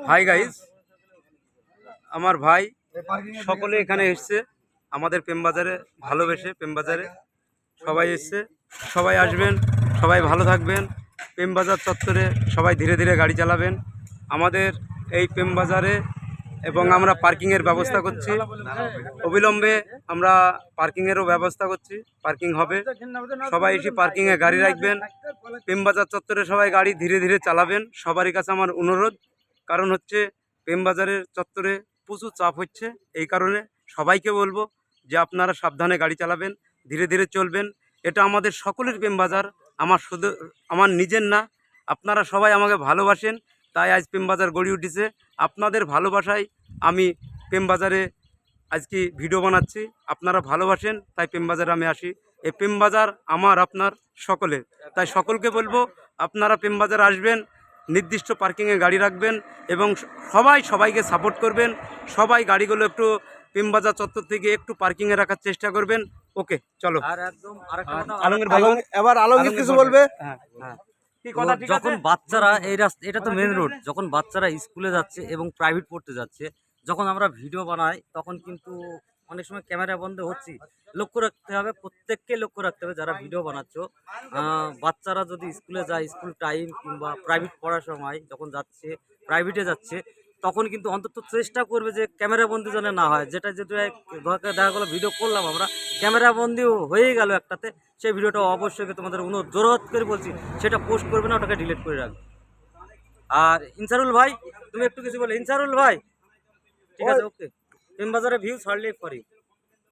Hi guys, আমার ভাই সকলে এখানে এসছে আমাদের প্রেমবাজারে, ভালোবেসে প্রেমবাজারে সবাই এসছে। সবাই আসবেন, সবাই ভালো থাকবেন। প্রেমবাজার চত্বরে সবাই ধীরে ধীরে গাড়ি চালাবেন আমাদের এই প্রেমবাজারে। এবং আমরা পার্কিংয়ের ব্যবস্থা করছি, অবিলম্বে আমরা পার্কিংয়েরও ব্যবস্থা করছি। পার্কিং হবে, সবাই এসে পার্কিংয়ে গাড়ি রাখবেন। প্রেমবাজার চত্বরে সবাই গাড়ি ধীরে ধীরে চালাবেন, সবারই কাছে আমার অনুরোধ। কারণ হচ্ছে প্রেমবাজারের চত্বরে প্রচুর চাপ হচ্ছে, এই কারণে সবাইকে বলবো যে আপনারা সাবধানে গাড়ি চালাবেন, ধীরে ধীরে চলবেন। এটা আমাদের সকলের প্রেমবাজার, আমার নিজের না। আপনারা সবাই আমাকে ভালোবাসেন, তাই আজ প্রেমবাজার গড়ে উঠেছে। আপনাদের ভালোবাসায় আমি প্রেমবাজারে আজকে ভিডিও বানাচ্ছি। আপনারা ভালোবাসেন তাই প্রেমবাজারে আমি আসি। এই প্রেমবাজার আমার আপনার সকলের, তাই সকলকে বলবো আপনারা প্রেমবাজার আসবেন, নির্দিষ্ট পার্কিংয়ে গাড়ি রাখবেন এবং সবাইকে সাপোর্ট করবেন। সবাই গাড়িগুলো একটু প্রেমবাজার চত্বর থেকে একটু পার্কিংয়ে রাখার চেষ্টা করবেন। ওকে, চলো। আর একদম আরেকটা কথা, আলমগীর ভাই এবার আলমগীর কিছু বলবে। যখন বাচ্চারা এই রাস্তা, এটা তো মেন রোড, যখন বাচ্চারা স্কুলে যাচ্ছে এবং প্রাইভেট পড়তে যাচ্ছে, যখন আমরা ভিডিও বানাই তখন কিন্তু অনেক সময় ক্যামেরা বন্ধ হচ্ছে। লক্ষ্য রাখতে হবে, প্রত্যেককে লক্ষ্য রাখতে হবে যারা ভিডিও বানাচ্ছ। বাচ্চারা যদি স্কুলে যায়, স্কুল টাইম কিংবা প্রাইভেট পড়ার সময় যখন যাচ্ছে, প্রাইভেটে যাচ্ছে, তখন কিন্তু অন্তত চেষ্টা করবে যে ক্যামেরা বন্দি যেন না হয়। যেটা দেখা গেলো ভিডিও করলাম আমরা, ক্যামেরা বন্দি হয়ে গেল একটাতে, সেই ভিডিওটা অবশ্যই তোমাদের জোরহাত করে বলছি সেটা পোস্ট করবে না, ওটাকে ডিলিট করে রাখবে। আর ইনসারুল ভাই, তুমি একটু কিছু বলে। ইনসারুল ভাই, ঠিক আছে, ওকে। প্রেমবাজারে ভিউ ছাড়লেই পারি।